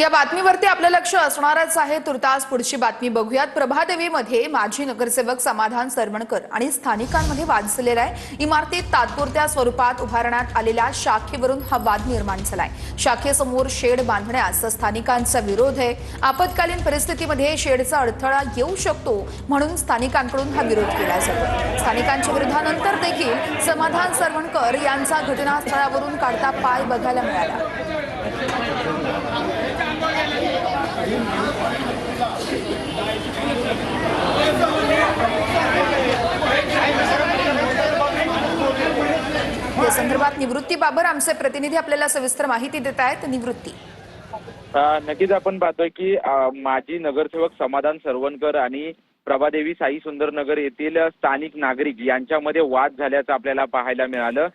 या बातमीवरती आपलं लक्ष असणारच आहे। तुर्तास पुढची बातमी बघूयात। प्रभादेवीमध्ये माजी नगरसेवक समाधान सरवणकर आणि स्थानिकांमध्ये वाद झालेला आहे। इमारतीत तात्पुरत्या स्वरूपात उभारण्यात आलेल्या शाखेवरून हा वाद निर्माण झालाय। शाखेसमोर शेड बांधण्यास स्थानिकांचा विरोध आहे। आपत्कालीन परिस्थितीमध्ये शेडचा अडथळा येऊ शकतो म्हणून स्थानिकांकडून हा विरोध केला जातो। स्थानिकांच्या विरोधानंतर देखील समाधान सरवणकर यांचा घटनास्थळावरून काढता पाय बघायला मिळाला। या संदर्भात निवृत्ती बाबर आमचे प्रतिनिधी आपल्याला सविस्तर माहिती देत आहेत। निवृत्ती, नक्कीच आपण पाहतोय की माजी नगरसेवक समाधान सरवणकर आणि प्रभादेवी साई सुंदरनगर येथील स्थानिक नागरिक यांच्यामध्ये वाद झाल्याचं आपल्याला पाहायला मिळालं।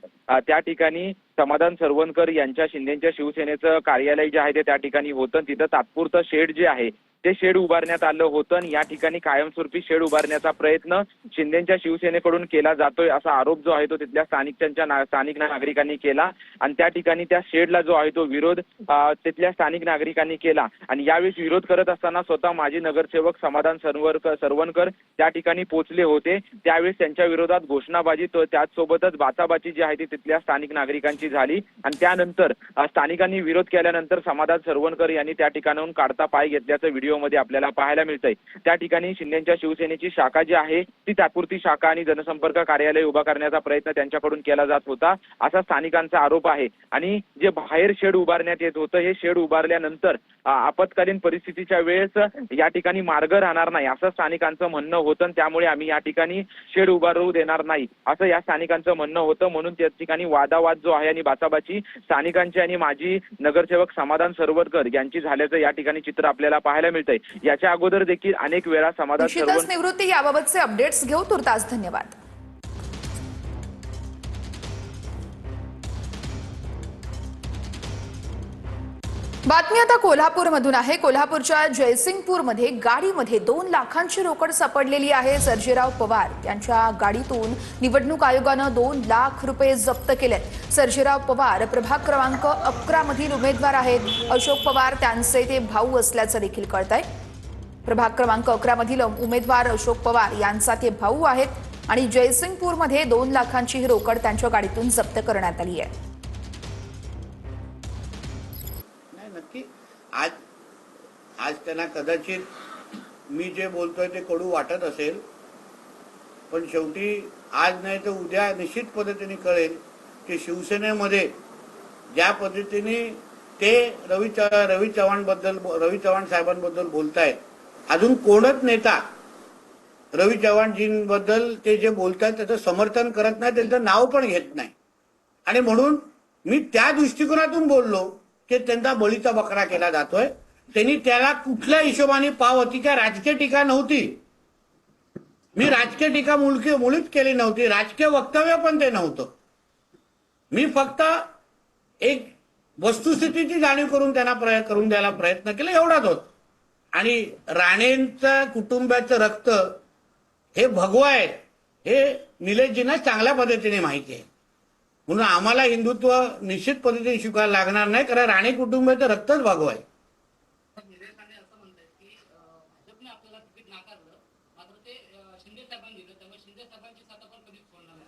त्या ठिकाणी समाधान सरवणकर यांच्या शिंदेच्या शिवसेनेचं कार्यालय जे आहे ते त्या ठिकाणी होतं। तिथं तात्पुरतं शेड जे आहे ते शेड उभारण्यात आलं होतं आणि या ठिकाणी कायमस्वरूपी शेड उभारण्याचा प्रयत्न शिंदेच्या शिवसेनेकडून केला जातोय असा आरोप जो आहे तो तिथल्या स्थानिक नागरिकांनी केला आणि त्या ठिकाणी त्या शेडला जो आहे तो विरोध तिथल्या स्थानिक नागरिकांनी केला आणि यावेळी विरोध करत असताना स्वतः माजी नगरसेवक समाधान सरवणकर त्या ठिकाणी पोहोचले होते। त्यावेळेस त्यांच्या विरोधात घोषणाबाजी त्याचसोबतच बाचाबाची जी आहे ती तिथल्या स्थानिक नागरिकांची झाली आणि त्यानंतर स्थानिकांनी विरोध केल्यानंतर समाधान सरवणकर यांनी त्या ठिकाणाहून काढता पाय घेतल्याचं व्हिडिओमध्ये आपल्याला पाहायला मिळतंय। त्या ठिकाणी शिंदेच्या शिवसेनेची शाखा जी आहे ती तात्पुरती शाखा आणि जनसंपर्क कार्यालय उभा करण्याचा प्रयत्न त्यांच्याकडून केला जात होता असा स्थानिकांचा आरोप आहे आणि जे बाहेर शेड उभारण्यात येत होतं हे शेड उभारल्यानंतर आपत्कालीन परिस्थितीच्या वेळेस या ठिकाणी मार्ग राहणार नाही असं स्थानिकांचं म्हणणं होतं। त्यामुळे आम्ही या ठिकाणी शेड उभारू देणार नाही असं या स्थानिकांचं म्हणणं होतं। म्हणून त्या ठिकाणी वादावाद जो आहे आणि बाचाबाची स्थानिकांची आणि माजी नगरसेवक समाधान सरवणकर यांची झाल्याचं या ठिकाणी चित्र आपल्याला पाहायला मिळतंय। याच्या अगोदर देखील अनेक वेळा समाधान सरवणकर निवृत्ती याबाबतचे अपडेट्स घेऊ। तुर्तास धन्यवाद। बातमी आता कोल्हापूरमधून आहे। कोल्हापूरच्या जयसिंगपूरमध्ये गाडीमध्ये 2 लाखांची रोकड सापडलेली आहे। सर्जेराव पवार यांच्या गाडीतून निवडणूक आयोगानं 2 लाख रुपये जप्त केलेत। सर्जेराव पवार प्रभाग क्रमांक 11 मधील उमेदवार आहेत। अशोक पवार त्यांचे ते भाऊ असल्याचं देखील कळतंय। प्रभाग क्रमांक 11 मधील उमेदवार अशोक पवार यांचा ते भाऊ आहेत आणि जयसिंगपूरमध्ये 2 लाखांची ही रोकड त्यांच्या गाडीतून जप्त करण्यात आली आहे। आज त्यांना कदाचित मी जे बोलतोय ते कडू वाटत असेल, पण शेवटी आज नाही तर उद्या निश्चित पद्धतीने कळेल की शिवसेनेमध्ये ज्या पद्धतीने ते रवी चव्हाण साहेबांबद्दल बोलतायत, अजून कोणच नेता रवी चव्हाणजींबद्दल ते जे बोलतायत त्याचं समर्थन करत नाही, त्यांचं नाव पण घेत नाही। आणि म्हणून मी त्या दृष्टिकोनातून बोललो की त्यांचा बळीचा बकरा केला जातोय। त्यांनी त्याला कुठल्या हिशोबाने पाव होती का राजकीय टीका नव्हती। मी राजकीय टीका मुळीच केली नव्हती, राजकीय वक्तव्य पण ते नव्हतं। मी फक्त एक वस्तुस्थितीची जाणीव करून त्यांना करून द्यायला प्रयत्न केला, एवढाच होत। आणि राणेंच्या कुटुंबाचं रक्त हे भगवा आहे हे निलेशजींना चांगल्या पद्धतीने माहिती आहे। म्हणून आम्हाला हिंदुत्व निश्चित पद्धतीने शिकायला लागणार नाही, कारण राणे कुटुंबाचं रक्तच भगवा आहे।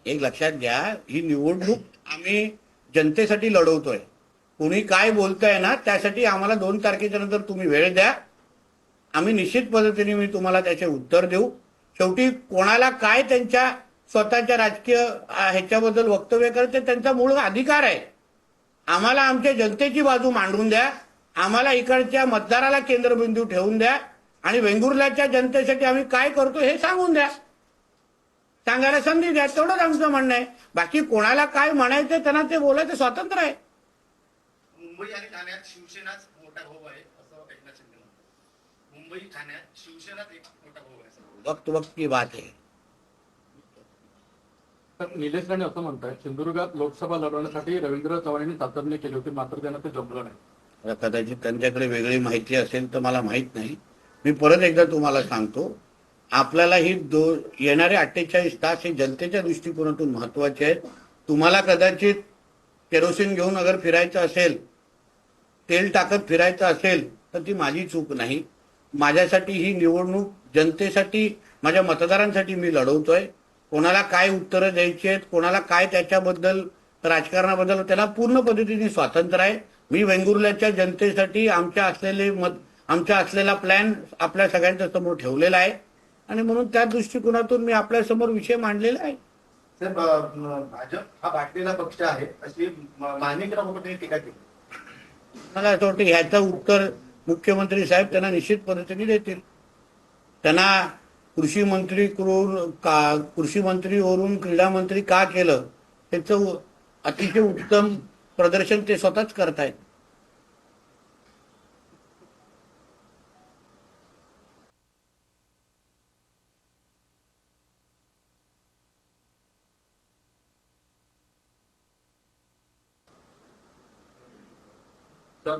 एक लक्षात घ्या, ही निवडणूक आम्ही जनतेसाठी लढवतोय। कोणी काय बोलताय ना त्यासाठी आम्हाला 2 तारखेच्या नंतर तुम्ही वेळ द्या, आम्ही निश्चित पद्धतीने मी तुम्हाला त्याचे उत्तर देऊ। शेवटी कोणाला काय त्यांच्या स्वतःच्या राजकीय ह्याच्याबद्दल वक्तव्य करते त्यांचा मूळ अधिकार आहे। आम्हाला आमच्या जनतेची बाजू मांडून द्या, आम्हाला इकडच्या मतदाराला केंद्रबिंदू ठेवून द्या आणि वेंगुर्ल्याच्या जनतेसाठी आम्ही काय करतो हे सांगून द्या, सांगायला संधी द्या, तेवढंच आमचं म्हणणं आहे। बाकी कोणाला काय म्हणायचं त्यांना ते बोलायचं स्वातंत्र्य आहे। मुंबई आणि ठाण्यात शिवसेनाच मोठा भाऊ आहे असं एकनाथ शिंदे म्हणतात। मुंबई ठाण्यात शिवसेनाच एक मोठा भाऊ आहे, वक्त की बात आहे। निलेश राणे असं म्हणतात सिंधुदुर्गात लोकसभा लढवण्यासाठी रवींद्र चव्हाण यांनी तातडणे केले होते, मात्र त्यांना ते जमलं नाही। कदाचित त्यांच्याकडे वेगळी माहिती असेल तर मला माहित नाही। मी परत एकदा तुम्हाला सांगतो, आपल्याला ही येणारे 48 तास हे जनतेच्या दृष्टिकोनातून महत्वाचे आहेत। तुम्हाला कदाचित केरोसिन घेऊन अगर फिरायचं असेल, तेल टाकत फिरायचं असेल तर ती माझी चूक नाही. माझ्यासाठी ही निवडणूक जनतेसाठी, माझ्या मतदारांसाठी मी लढवतोय. कोणाला काय उत्तरं द्यायची आहेत, कोणाला काय त्याच्याबद्दल राजकारणाबद्दल, त्याला पूर्ण पद्धतीने स्वातंत्र्य आहे. मी वेंगुर्ल्याच्या जनतेसाठी आमच्या असलेला प्लॅन आपल्या सगळ्यांच्या समोर ठेवलेला आहे आणि म्हणून त्या दृष्टिकोनातून मी आपल्या समोर विषय मांडलेला आहे. साहेब भाजप हा बाटलेला पक्ष आहे अशी मान्य पटेल टीका केली. मला असं वाटतं ह्याचं उत्तर मुख्यमंत्री साहेब त्यांना निश्चित पद्धतीने देतील. त्यांना कृषी मंत्रीवरून क्रीडा मंत्री का केलं, त्याचं अतिशय उत्तम प्रदर्शन ते स्वतःच करतायत. तर